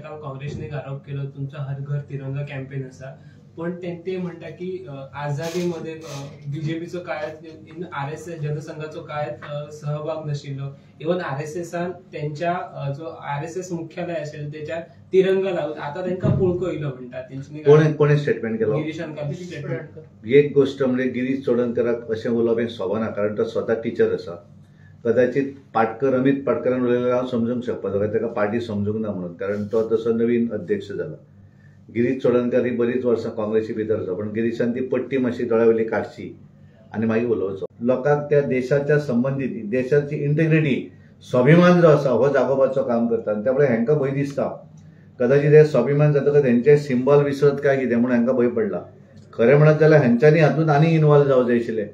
काल काँग्रेसने आरोप केला तुमचा हर घर तिरंगा कॅम्पेन असा, पण ते म्हणता की आझादीमध्ये बीजेपीचं काय RSS जनसंघाचो काय सहभाग नशिल्लो. इवन RSSन त्यांच्या जो RSS मुख्यालय असेल त्याच्यात तिरंगा लावून आता त्यांना पुळको येलो म्हणतात. कोणी स्टेटमेंट केलं? गिरीशांका स्टेटमेंट. एक गोष्ट म्हणजे गिरीश चोडणकराक अशें उलोवप हें शोभना, कारण तो स्वता टीचर आसा. कदाचित अमित पाटकरान उलयलें हांव समजूंक शकपाचो, ताका पार्टी समजूंक ना म्हणून, कारण तो तसो नवीन अध्यक्ष जाला. गिरीश चोडणकर ही बरीच वर्सां काँग्रेसी भितर आसा, पण गिरीशान ती पट्टी मातशी दोळ्यावयली काडची आनी मागीर उलोवचो. लोकांक त्या देशाच्या संबंधीत देशाची इंटिग्रिटी स्वाभिमान जो आसा हो जागोवपाचो काम करता, आनी त्यामुळे हांकां भंय दिसता. कदाचित हे स्वाभिमान जातकच हेंचे सिंबल विसरत काय कितें म्हणून हांकां भंय पडला. खरें म्हणत जाल्यार हांच्यांनी हातूंत आनी इन्वॉल्व जावंक जाय आशिल्लें.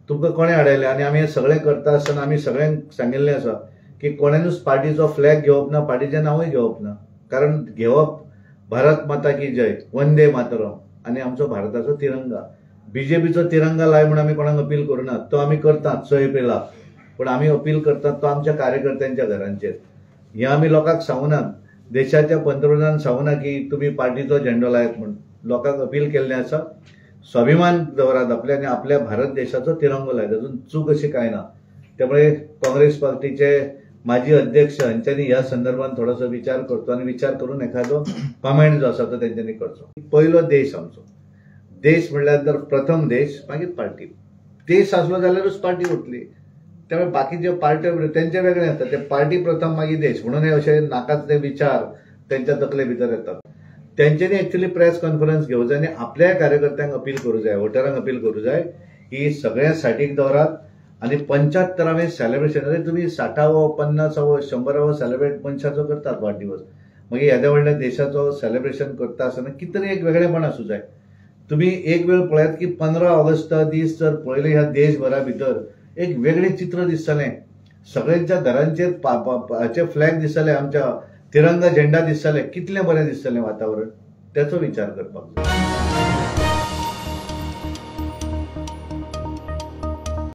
तुमकां कोणें हाडयलें आनी आमी हें सगळें करता आसतना आमी सगळ्यांक सांगिल्लें आसा की कोणेनूच पार्टीचो फ्लॅग घेवप ना, पार्टीचें नांवूय घेवप ना. कारण घेवप भारत माता की जय, वंदे मातरम आनी आमचो भारताचो तिरंगा. बीजेपीचो तिरंगा लाय म्हणून आमी कोणाक अपील करूना, तो आमी करतात 6 एप्रिलाक, पण आमी अपील करतात तो आमच्या कार्यकर्त्यांच्या घरांचेर. हें आमी लोकांक सांगुनात. देशाच्या पंतप्रधानान सांगुना की तुमी पार्टीचो झेंडो लायात म्हणून. लोकांक अपील केल्लें आसा, स्वाभिमान दवरात आपल्या आनी आपल्या भारत देशाचो तिरंगो लायत. तातूंत चूक अशी कांय ना. त्यामुळे काँग्रेस पार्टीचे माजी अध्यक्ष हांच्यांनी ह्या संदर्भात थोडोसो विचार करचो आनी विचार करून एखादो कमेंट जो आसा तो तेंच्यांनी करचो. पयलो देश आमचो. देश म्हणल्यार तर प्रथम देश, मागीर पार्टी. देश आसलो जाल्यारूच पार्टी उरतली. त्यामुळे बाकीचे पार्ट्यो तेंचे वेगळे येता. ते पार्टी प्रथम मागीर देश म्हणून हे अशे नाकाच विचार तेंच्या तकले भितर येतात. तेंच्यांनी एक्चुअली प्रेस कॉन्फरन्स घेवंक जाय आनी आपल्या कार्यकर्त्यांक अपील करूं जाय, वोटरांक अपील करूं जाय की सगळ्या साठीक दवरात आनी 75वें सेलिब्रेशन. अरे तुम्ही 60वो 50वो 100वो सेलिब्रेट मनशाचो करतात वाडदिवस, मागीर येद्या व्हडल्या देशाचो सेलिब्रेशन करता आसतना कितें तरी एक वेगळेपण आसूं जाय. तुम्ही एक वेळ पळयात की 15 ऑगस्ट दीस जर पळयलें ह्या देशभरा भितर एक वेगळें चित्र दिसतलें. सगळ्यांच्या घरांचेर हाचे फ्लॅग दिसतले, आमच्या तिरंगा झेंडा दिसतले. कितलें बरें दिसतलें वातावरण, त्याचो विचार करपाक जाय.